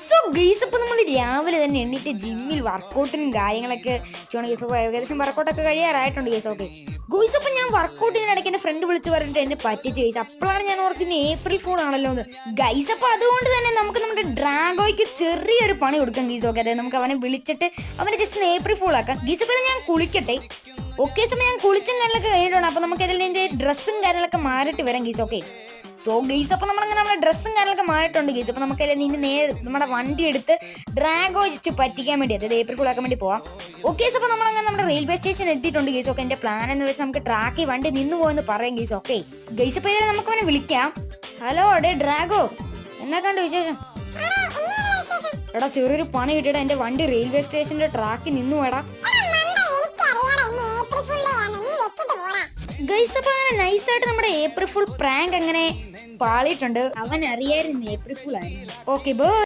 So guys, അപ്പോൾ നമ്മൾ രാവിലെ തന്നെ എണ്ണീറ്റ് ജിമ്മിൽ വർക്കൗട്ടിനും കാര്യങ്ങളൊക്കെ ചെയ്യണം ഗെയ്സ്. അപ്പോൾ ഏകദേശം വർക്കൗട്ടൊക്കെ കഴിയാറായിട്ടുണ്ട് ഗെയ്സ്. ഓക്കെ ഗെയ്സ്, അപ്പോൾ ഞാൻ വർക്കൗട്ടിനിടയ്ക്ക് എൻ്റെ ഫ്രണ്ട് വിളിച്ച് പറഞ്ഞിട്ട് എന്നെ പറ്റിച്ച് ഗെയ്സ്. അപ്പോഴാണ് ഞാൻ ഓർത്തിന് ഏപ്രിൽ ഫൂൾ ആണല്ലോ എന്ന് ഗെയ്സ്. അപ്പോൾ അതുകൊണ്ട് തന്നെ നമുക്ക് നമ്മുടെ ഡ്രാഗോയ്ക്ക് ചെറിയൊരു പണി കൊടുക്കാം ഗെയ്സ്. ഓക്കെ, അതായത് നമുക്ക് അവനെ വിളിച്ചിട്ട് അവനെ ജസ്റ്റ് ഏപ്രിൽ ഫൂൾ ആക്കാം ഗെയ്സ്. അപ്പോൾ ഞാൻ കുളിക്കട്ടെ. ഓക്കെ, സമയം ഞാൻ കുളിച്ചും കാര്യങ്ങളൊക്കെ കഴിഞ്ഞിട്ടുണ്ട്. അപ്പോൾ നമുക്ക് അതിൽ എൻ്റെ ഡ്രസ്സും കാര്യങ്ങളൊക്കെ മാറിയിട്ട് വരാം ഗെയ്സ്. ഓക്കെ സോ ഗെയ്സ്, അപ്പോൾ നമ്മളങ്ങനെ നമ്മുടെ ഡ്രസ്സും കാര്യങ്ങളൊക്കെ മാറിയിട്ടുണ്ട് ഗെയ്സ്. അപ്പോൾ നമുക്ക് അതിൽ നിന്ന് നേരെ നമ്മുടെ വണ്ടി എടുത്ത് ഡ്രാഗോ ജസ്റ്റ് പറ്റിക്കാൻ വേണ്ടി, അതായത് ഏപ്രിൽ ഫുൾ ആക്കാൻ വേണ്ടി പോവാം. ഓക്കെ, അപ്പോൾ നമ്മളങ്ങനെ നമ്മുടെ റെയിൽവേ സ്റ്റേഷൻ എത്തിയിട്ടുണ്ട് ഗെയ്സ്. ഓക്കെ, എൻ്റെ പ്ലാൻ എന്ന് വെച്ചാൽ നമുക്ക് ട്രാക്കിൽ വണ്ടി നിന്ന് പോയെന്ന് പറയാം ഗെയ്സ്. ഓക്കെ ഗെയ്സ്, അപ്പോൾ ഇതിൽ നമുക്ക് അവനെ വിളിക്കാം. ഹലോ ഡേ ഡ്രാഗോ, എന്നാ കണ്ട് വിശേഷം? എടാ ചെറിയൊരു പണി കിട്ടിയടാ, എൻ്റെ വണ്ടി റെയിൽവേ സ്റ്റേഷൻ്റെ ട്രാക്കിൽ നിന്നു വേടാ ഗൈസ്. അപ്പൊ അങ്ങനെ നൈസായിട്ട് നമ്മുടെ ഏപ്രിൽ ഫുൾ പ്രാങ്ക് അങ്ങനെ പാളിയിട്ടുണ്ട്. അവൻ അറിയായിരുന്നു ഏപ്രിൽ ഫുൾ ആയിരുന്നു. Okay bye.